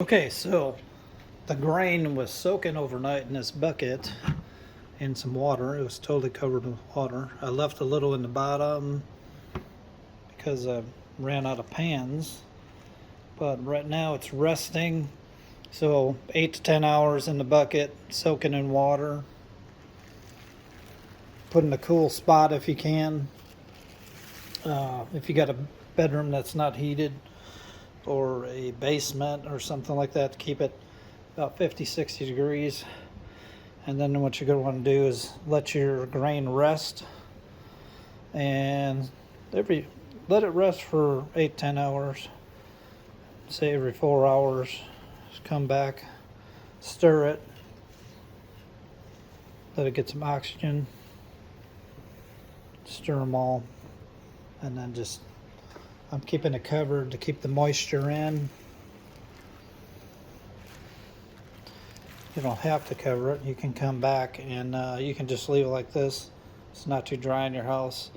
Okay, so the grain was soaking overnight in this bucket in some water. It was totally covered with water. I left a little in the bottom because I ran out of pans, but right now it's resting. So 8 to 10 hours in the bucket, soaking in water. Put in a cool spot if you can. If you got a bedroom that's not heated, or a basement or something like that, to keep it about 50-60 degrees. And then what you're going to want to do is let your grain rest, and let it rest for 8-10 hours. Say every 4 hours, just come back, stir it, let it get some oxygen, stir them all, and then I'm keeping it covered to keep the moisture in. You don't have to cover it. You can come back and you can just leave it like this. It's not too dry in your house.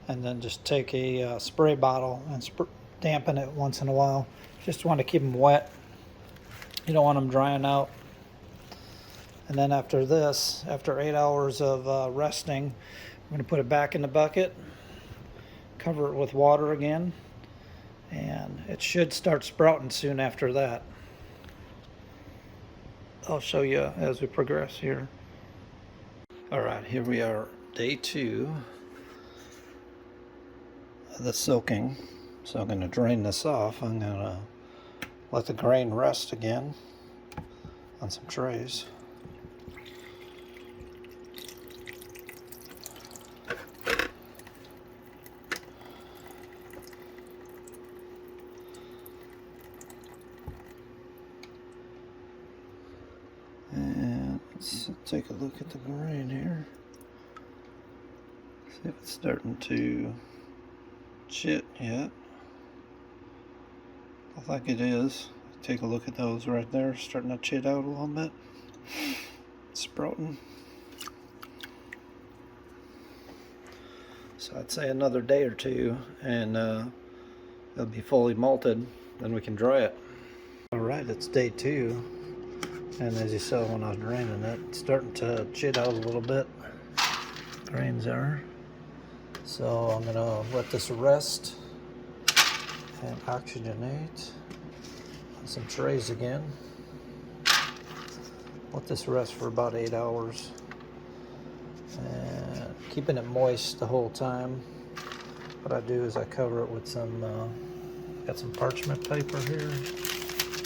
And then just take a spray bottle and dampen it once in a while. Just want to keep them wet. You don't want them drying out. And then after 8 hours of resting, I'm going to put it back in the bucket, cover it with water again, and it should start sprouting soon after that. I'll show you as we progress here. All right, here we are, day 2 of the soaking. So I'm going to drain this off. I'm going to let the grain rest again on some trays. And let's take a look at the grain here. See if it's starting to chit yet. I think it is. Take a look at those right there, starting to chit out a little bit. Sprouting. So I'd say another day or two and it'll be fully malted, then we can dry it. Alright, it's day 2. And as you saw when I was draining it, it's starting to chit out a little bit. Grains are. So I'm going to let this rest and oxygenate on some trays again. Let this rest for about 8 hours. And keeping it moist the whole time. What I do is I cover it with some, got some parchment paper here,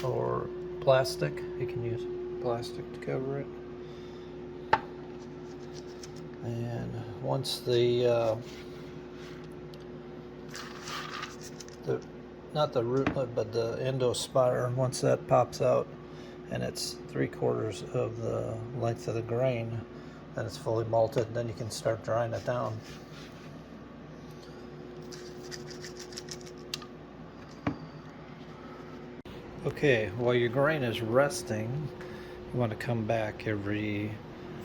or plastic. You can use plastic to cover it. And once not the rootlet, but the endospire, once that pops out and it's 3/4 of the length of the grain, then it's fully malted. Then you can start drying it down. Okay, while your grain is resting, you want to come back every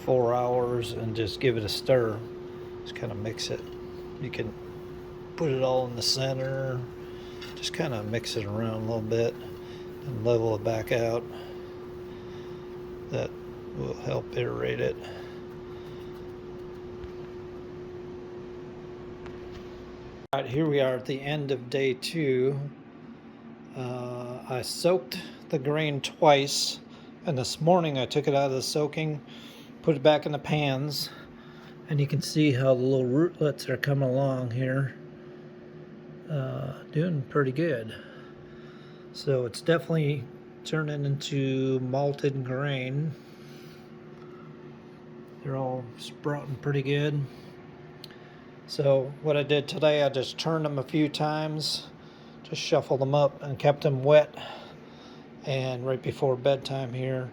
4 hours and just give it a stir. Just kind of mix it. You can put it all in the center, just kind of mix it around a little bit and level it back out. That will help aerate it. All right, here we are at the end of day 2. I soaked the grain twice, and this morning I took it out of the soaking, put it back in the pans, and you can see how the little rootlets are coming along here. Doing pretty good. So it's definitely turning into malted grain. They're all sprouting pretty good. So what I did today, I just turned them a few times, just shuffled them up and kept them wet. And right before bedtime here,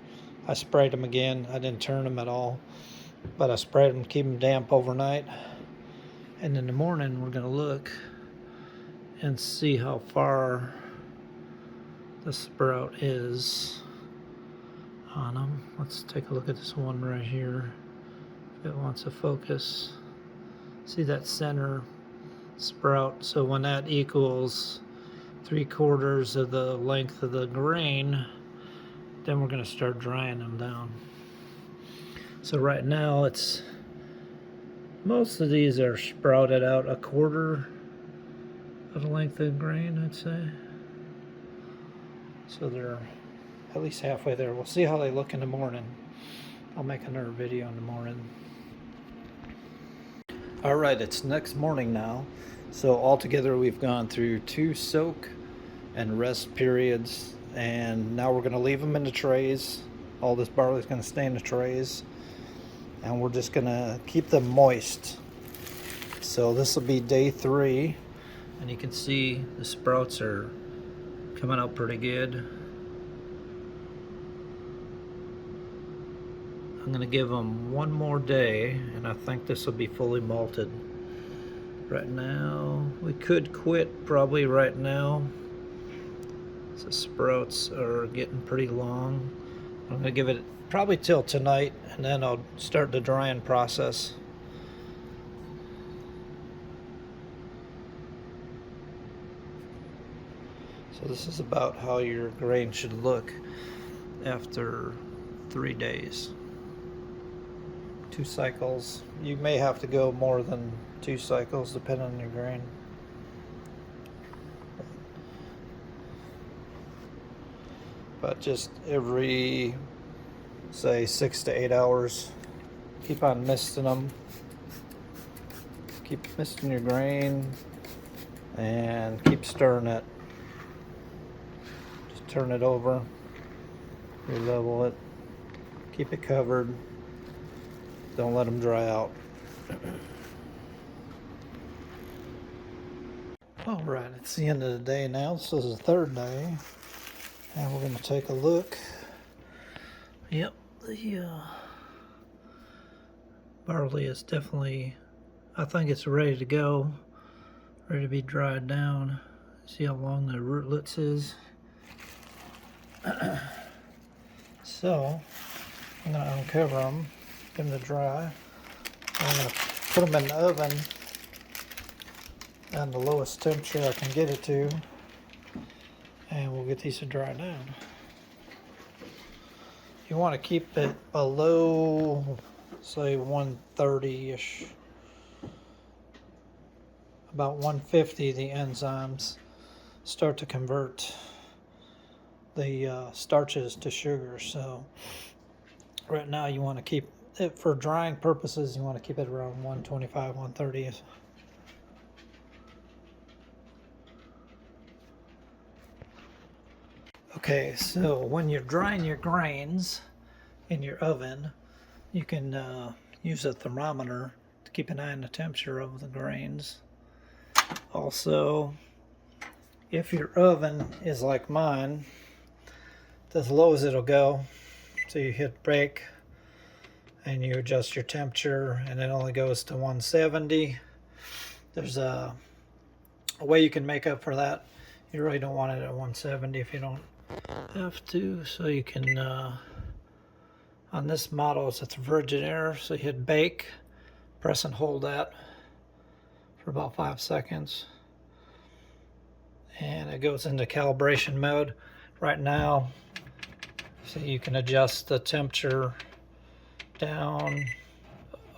I sprayed them again. I didn't turn them at all, but I sprayed them to keep them damp overnight. And in the morning, we're going to look and see how far the sprout is on them. Let's take a look at this one right here, if it wants to focus. See that center sprout? So when that equals 3/4 of the length of the grain, Then we're going to start drying them down. So right now most of these are sprouted out a quarter of the length of the grain, I'd say. So they're at least halfway there. We'll see how they look in the morning. I'll make another video in the morning. Alright, it's next morning now. So altogether we've gone through 2 soak and rest periods, and now we're going to leave them in the trays. All this barley is going to stay in the trays, and we're just going to keep them moist. So this will be day 3, and you can see the sprouts are coming out pretty good. I'm going to give them 1 more day, and I think this will be fully malted. Right now, we could quit probably right now. The sprouts are getting pretty long. I'm going to give it probably till tonight, and then I'll start the drying process. So this is about how your grain should look after 3 days. 2 cycles. You may have to go more than 2 cycles depending on your grain. But just every, say, 6 to 8 hours, keep on misting them. Keep misting your grain and keep stirring it. Just turn it over, re-level it, keep it covered. Don't let them dry out. Alright, it's the end of the day now. This is the 3rd day. And we're going to take a look. Yep, the barley is definitely, I think it's ready to go. Ready to be dried down. See how long the rootlets is. So, I'm going to uncover them, get them to dry. I'm going to put them in the oven at the lowest temperature I can get it to. And we'll get these to dry down. You want to keep it below, say, 130-ish. About 150, the enzymes start to convert the starches to sugar. So right now you want to keep it, for drying purposes, you want to keep it around 125, 130. Okay, so when you're drying your grains in your oven, you can use a thermometer to keep an eye on the temperature of the grains. Also, if your oven is like mine, as low as it'll go, so you hit bake and you adjust your temperature and it only goes to 170. There's a way you can make up for that. You really don't want it at 170 if you don't have to. So you can, on this model it's at the virgin air, so you hit bake, press and hold that for about 5 seconds, and it goes into calibration mode. Right now, so you can adjust the temperature down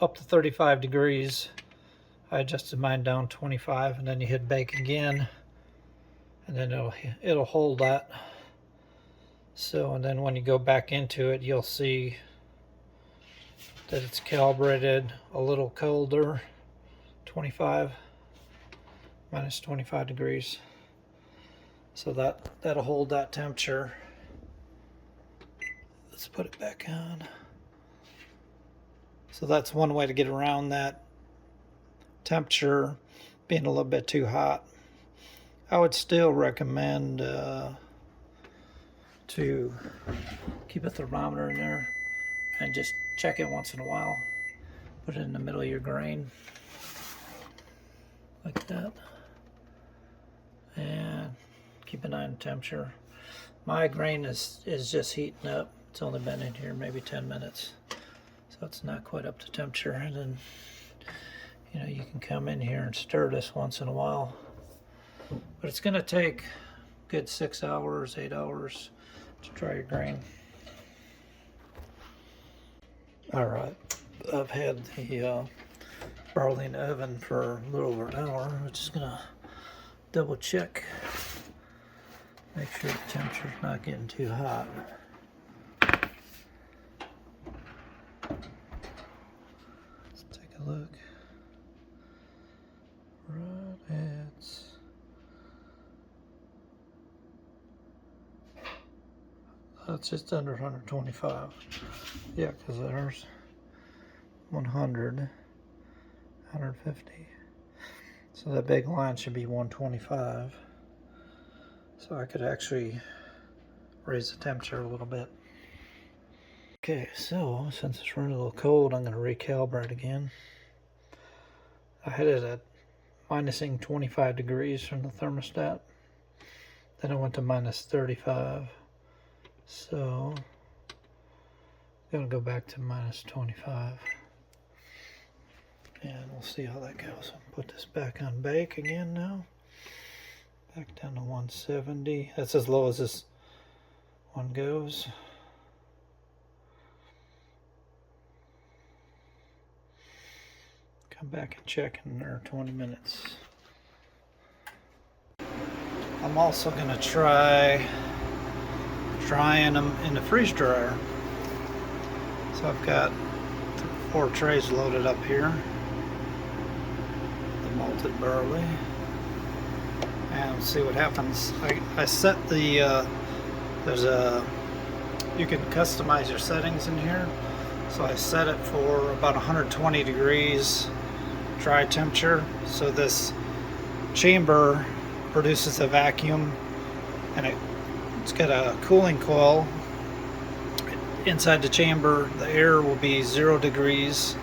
up to 35 degrees. I adjusted mine down 25, and then you hit bake again, and then it'll hold that. So, and then when you go back into it, you'll see that it's calibrated a little colder, 25, minus 25 degrees. So that'll hold that temperature. Let's put it back on. So that's one way to get around that temperature being a little bit too hot. I would still recommend to keep a thermometer in there and just check it once in a while. Put it in the middle of your grain like that, and keep an eye on the temperature. My grain is just heating up. It's only been in here maybe 10 minutes, so it's not quite up to temperature. And then, you know, you can come in here and stir this once in a while, but it's going to take a good 6 hours, 8 hours to dry your grain. Alright, I've had the barley in the oven for a little over an hour. I'm just gonna double check, make sure the temperature's not getting too hot. Let's take a look. Right, it's just under 125. Yeah, because there's 100, 150. So that big line should be 125. So I could actually raise the temperature a little bit. Okay, so since it's running a little cold, I'm going to recalibrate again. I had it at minusing 25 degrees from the thermostat. Then I went to minus 35. So I'm going to go back to minus 25. And we'll see how that goes. I'll put this back on bake again now. Back down to 170. That's as low as this one goes. Come back and check in there 20 minutes. I'm also going to try drying them in the freeze dryer. So I've got 4 trays loaded up here. The malted barley. And see what happens. I set the, you can customize your settings in here. So I set it for about 120 degrees dry temperature. So this chamber produces a vacuum, and it's got a cooling coil. Inside the chamber, the air will be 0 degrees,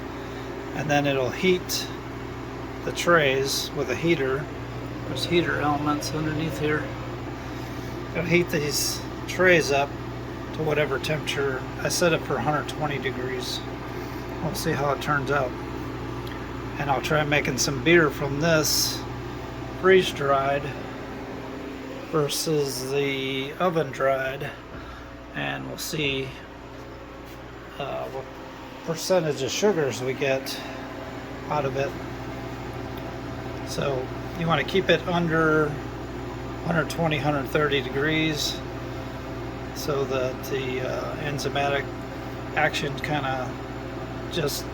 and then it'll heat the trays with a heater. There's heater elements underneath here. It'll heat these trays up to whatever temperature. I set it for 120 degrees. We'll see how it turns out. And I'll try making some beer from this freeze dried versus the oven dried, and we'll see what percentage of sugars we get out of it. So you want to keep it under 120, 130 degrees so that the enzymatic action kind of just,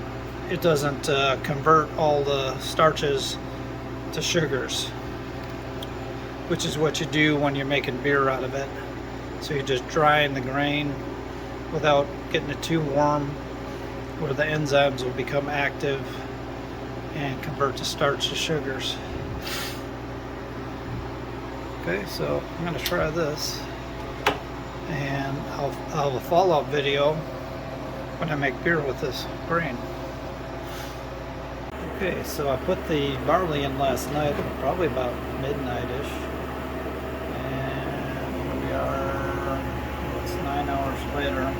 it doesn't convert all the starches to sugars, which is what you do when you're making beer out of it. So you're just drying the grain without getting it too warm, where the enzymes will become active and convert the starch to sugars. Okay, so I'm going to try this, and I'll have a follow-up video when I make beer with this grain. Okay, so I put the barley in last night, probably about midnight-ish, and here we are, it's 9 hours later.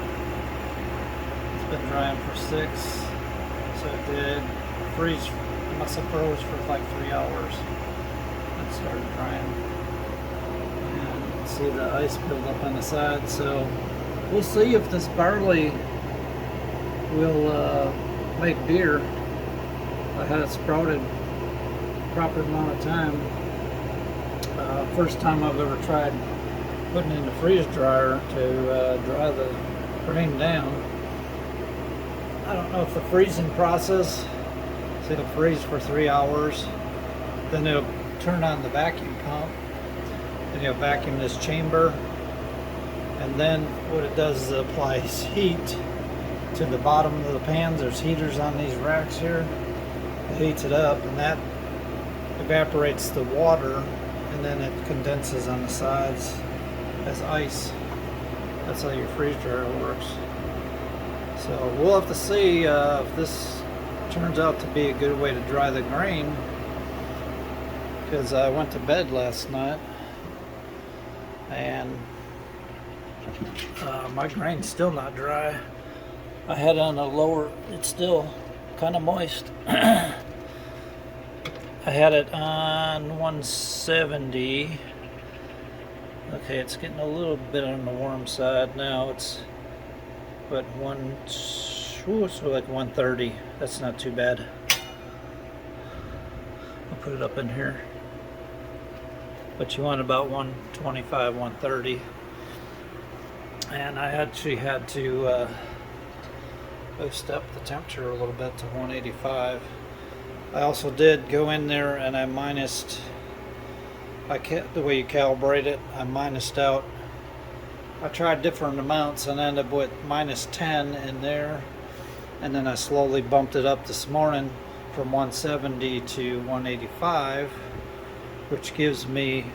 It's been drying for 6, so it did freeze. It must have froze for like 3 hours and started drying. And see the ice build up on the side, so we'll see if this barley will make beer. I had it sprouted proper amount of time. First time I've ever tried putting it in the freeze dryer to dry the grain down. I don't know if the freezing process, so it'll freeze for 3 hours, then it'll turn on the vacuum pump, and it'll vacuum this chamber, and then what it does is it applies heat to the bottom of the pans. There's heaters on these racks here. It heats it up, and that evaporates the water, and then it condenses on the sides as ice. That's how your freeze dryer works. So we'll have to see if this turns out to be a good way to dry the grain, because I went to bed last night and my grain's still not dry. I had it on a lower, it's still kind of moist. I had it on 170. Okay, it's getting a little bit on the warm side now. It's but Ooh, so like 130. That's not too bad. I'll put it up in here. But you want about 125, 130. And I actually had to boost up the temperature a little bit to 185. I also did go in there and I minused, the way you calibrate it, I minused out. I tried different amounts and ended up with minus 10 in there. And then I slowly bumped it up this morning from 170 to 185, which gives me,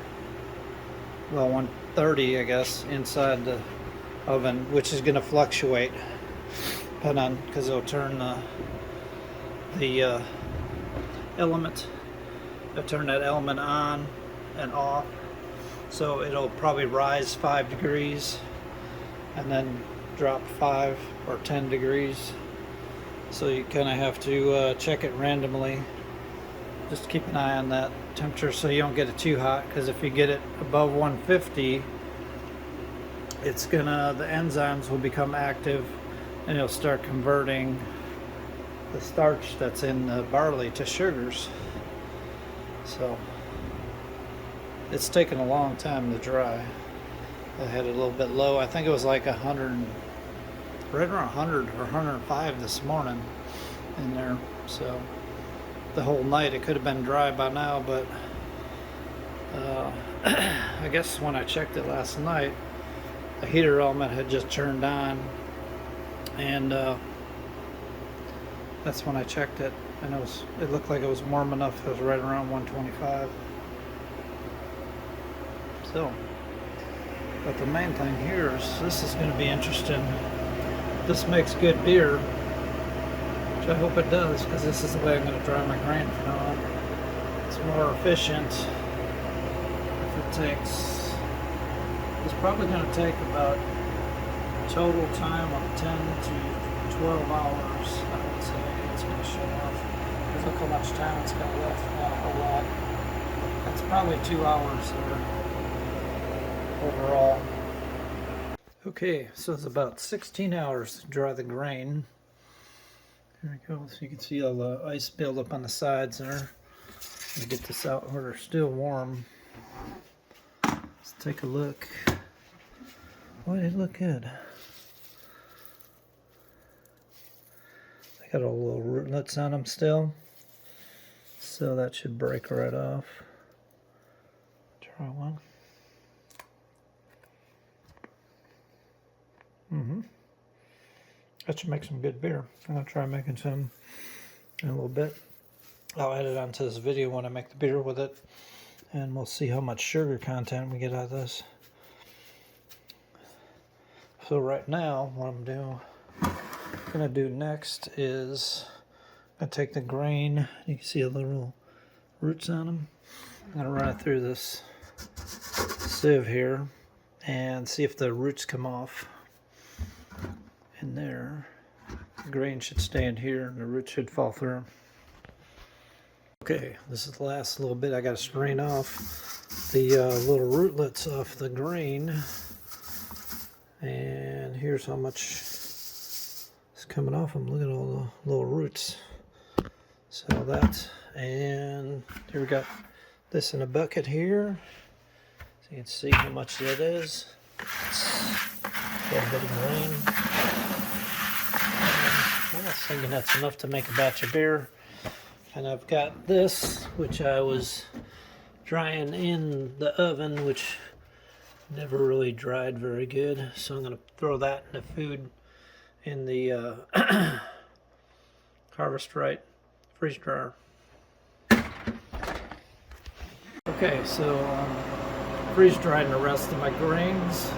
well, 130, I guess, inside the oven, which is going to fluctuate, depending on, because it'll turn the element, it'll turn that element on and off, so it'll probably rise 5 degrees and then drop 5 or 10 degrees. So you kind of have to check it randomly. Just keep an eye on that temperature so you don't get it too hot, because if you get it above 150, it's gonna, the enzymes will become active and it'll start converting the starch that's in the barley to sugars. So it's taken a long time to dry. I had it a little bit low. I think it was like 100, right around 100 or 105 this morning in there. So the whole night it could have been dry by now, but I guess when I checked it last night, the heater element had just turned on, and that's when I checked it, and it looked like it was warm enough. It was right around 125. So, but the main thing here is, this is going to be interesting. This makes good beer, which I hope it does, because this is the way I'm going to dry my grain from now on. It's more efficient. If it takes, it's probably going to take about total time of 10 to 12 hours, I would say. It's going to shut off. Because look how much time it's got left. Not a whole lot. That's probably 2 hours there overall. Okay, so it's about 16 hours to dry the grain. There we go. So you can see all the ice build up on the sides there. Let me get this out where they're still warm. Let's take a look. Boy, they look good. They got all little rootlets on them still, so that should break right off. Try one. That should make some good beer. I'm going to try making some in a little bit. I'll add it onto this video when I make the beer with it, and we'll see how much sugar content we get out of this. So right now, what I'm going to do next is I'm going to take the grain. You can see a little roots on them. I'm going to run it through this sieve here and see if the roots come off. In there, the grain should stay in here and the roots should fall through. Okay, this is the last little bit. I got to strain off the little rootlets off the grain, and here's how much is coming off them. Look at all the little roots. So that, and here we got this in a bucket here, so you can see how much that is. It's a little bit of grain. I was thinking that's enough to make a batch of beer. And I've got this, which I was drying in the oven, which never really dried very good. So I'm going to throw that in the food in the Harvest Right freeze dryer. Okay, so freeze drying the rest of my grains,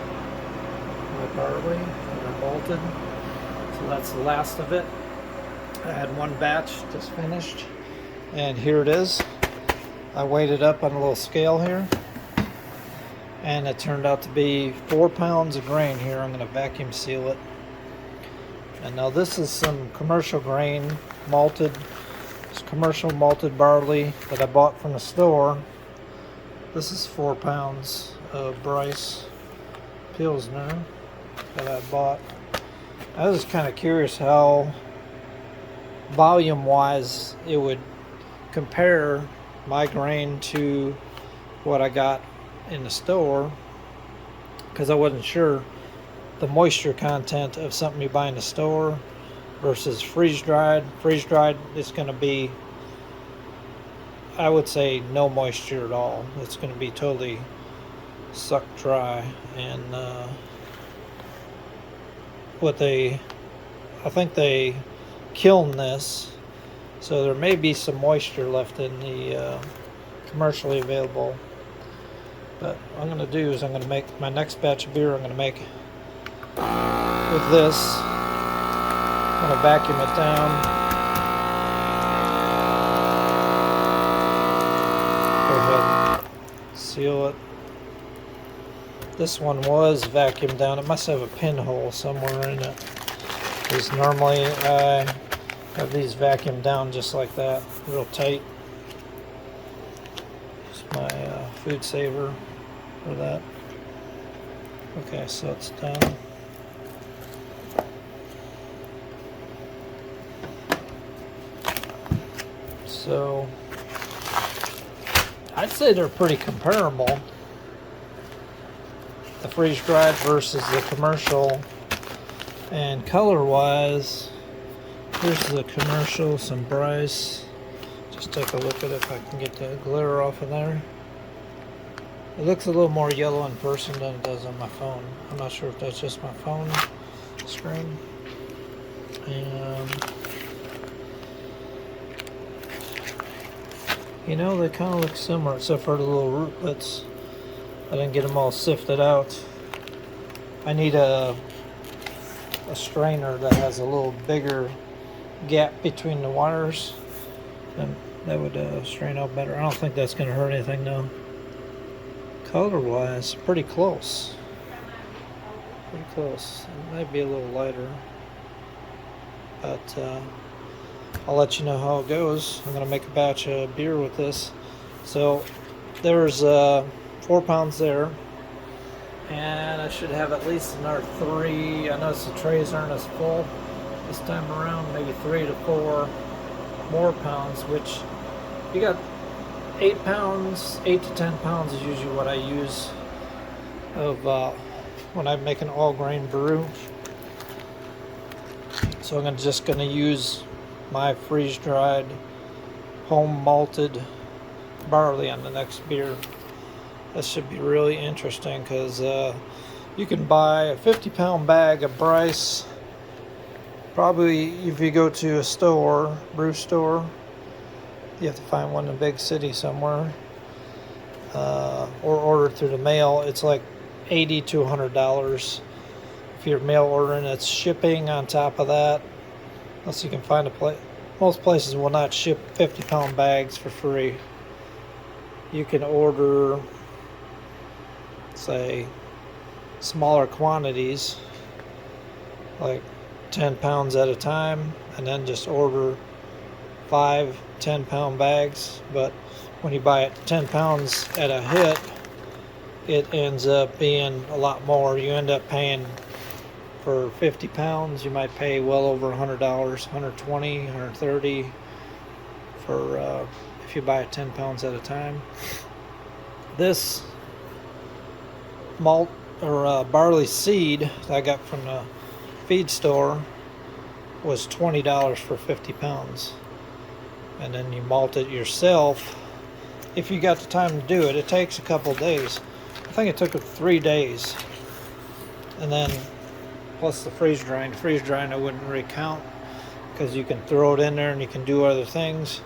my barley, that are malted. So that's the last of it. I had one batch just finished, and here it is. I weighed it up on a little scale here, and it turned out to be 4 pounds of grain here. I'm going to vacuum seal it. And now this is some commercial grain, malted. It's commercial malted barley that I bought from the store. This is 4 pounds of Bryce Pilsner that I bought. I was kind of curious how volume wise, it would compare my grain to what I got in the store, because I wasn't sure the moisture content of something you buy in the store versus freeze dried. Freeze dried is going to be, I would say, no moisture at all. It's going to be totally sucked dry. And I think they kiln this, so there may be some moisture left in the commercially available. But what I'm going to do is I'm going to make my next batch of beer. I'm going to make with this. I'm going to vacuum it down. Go ahead and seal it. This one was vacuumed down. It must have a pinhole somewhere in it, because normally I have these vacuumed down just like that, real tight. It's my food saver for that. Okay, so it's done. So I'd say they're pretty comparable, the freeze dried versus the commercial. And color wise, here's the commercial, some Bryce. Just take a look at it if I can get the glare off of there. It looks a little more yellow in person than it does on my phone. I'm not sure if that's just my phone screen. And you know, they kind of look similar except for the little rootlets. I didn't get them all sifted out. I need a strainer that has a little bigger gap between the wires, and that would strain out better. I don't think that's going to hurt anything though. Color wise, pretty close. Pretty close. It might be a little lighter, but I'll let you know how it goes. I'm going to make a batch of beer with this. So there's 4 pounds there, and I should have at least another 3. I noticed the trays aren't as full this time around. Maybe 3 to 4 more pounds, which you got 8 pounds, 8 to 10 pounds is usually what I use of when I make an all grain brew. So I'm just going to use my freeze dried home malted barley on the next beer. This should be really interesting, because you can buy a 50-pound bag of Bryce. Probably if you go to a store, brew store, you have to find one in a big city somewhere, or order through the mail. It's like $80 to $100 if you're mail ordering. It's shipping on top of that, unless you can find a place. Most places will not ship 50-pound bags for free. You can order, say, smaller quantities, like 10 pounds at a time, and then just order 5 10-pound bags. But when you buy it 10 pounds at a hit, it ends up being a lot more. You end up paying for 50 pounds, you might pay well over $100, $120, $130 for if you buy it 10 pounds at a time. This malt or barley seed that I got from the feed store was $20 for 50 pounds. And then you malt it yourself if you got the time to do it. It takes a couple days. I think it took 3 days. And then plus the freeze drying. The freeze drying I wouldn't really count, because you can throw it in there and you can do other things.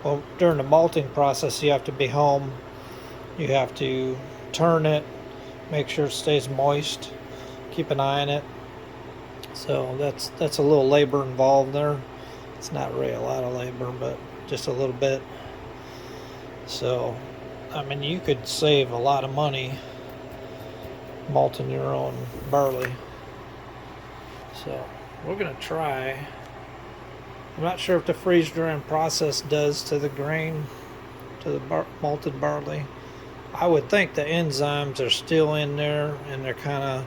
Well, during the malting process, you have to be home. You have to turn it, make sure it stays moist, keep an eye on it. So that's a little labor involved there. It's not really a lot of labor, but just a little bit. So, I mean, you could save a lot of money malting your own barley. So, we're going to try. I'm not sure if the freeze drying process does to the grain, to the malted barley. I would think the enzymes are still in there, and they're kind of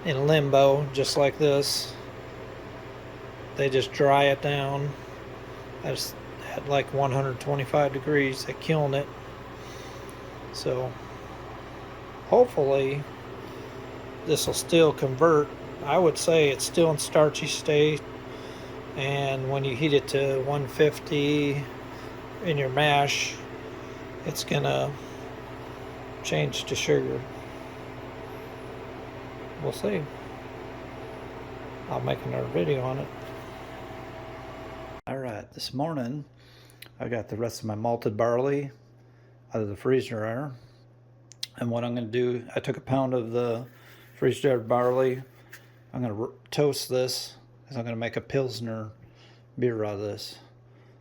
in limbo, just like this. They just dry it down, That's at like 125 degrees. They're killing it. So hopefully this will still convert. I would say it's still in starchy state, and when you heat it to 150 in your mash, it's gonna change to sugar. We'll see. I'll make another video on it. Alright, this morning I got the rest of my malted barley out of the freezer there. And what I'm going to do, I took a pound of the freeze-dried barley. I'm going to toast this because I'm going to make a Pilsner beer out of this.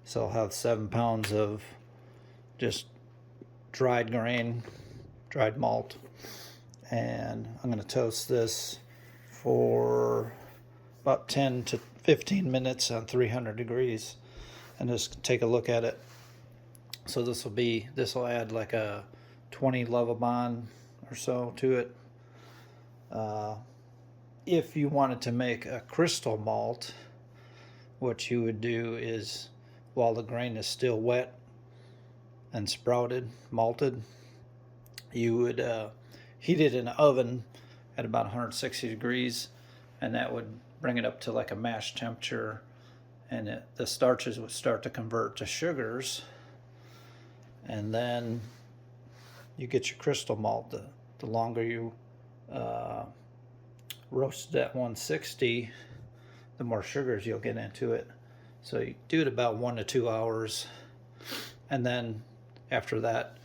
So I'll have 7 pounds of just dried grain, dried malt. And I'm going to toast this for about 10 to 15 minutes on 300 degrees and just take a look at it. So this will add like a 20 Lovibond or so to it. If you wanted to make a crystal malt, what you would do is, while the grain is still wet and sprouted, malted, you would heat it in an oven at about 160 degrees, and that would bring it up to like a mash temperature, and the starches would start to convert to sugars, and then you get your crystal malt. The longer you roast it at 160, the more sugars you'll get into it. So you do it about 1 to 2 hours, and then after that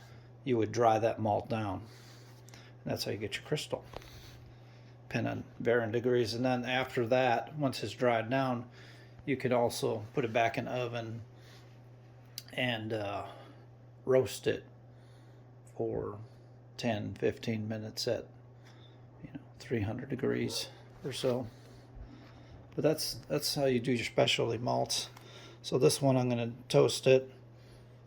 you would dry that malt down. And that's how you get your crystal, depending on varying degrees. And then after that, once it's dried down, you could also put it back in the oven and roast it for 10-15 minutes at 300 degrees or so. But that's how you do your specialty malts. So this one, I'm going to toast it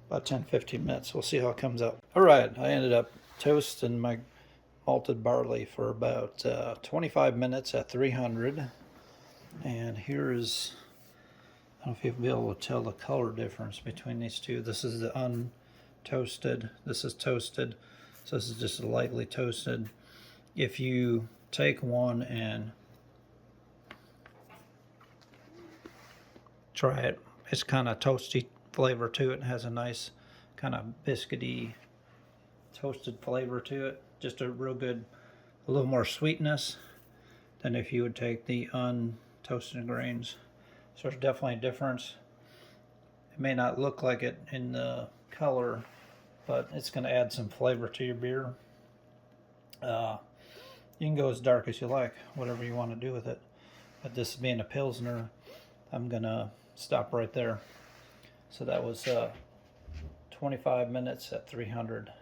about 10-15 minutes. We'll see how it comes out. Alright, I ended up toasting my malted barley for about 25 minutes at 300. And here is, I don't know if you'll be able to tell the color difference between these two. This is the untoasted. This is toasted. So this is just lightly toasted. If you take one and try it, it's kind of toasty flavor to it. It has a nice kind of biscuity toasted flavor to it. Just a real good, a little more sweetness than if you would take the untoasted grains. So there's definitely a difference. It may not look like it in the color, but it's going to add some flavor to your beer. You can go as dark as you like, whatever you want to do with it. But this being a Pilsner, I'm going to stop right there. So that was 25 minutes at 300.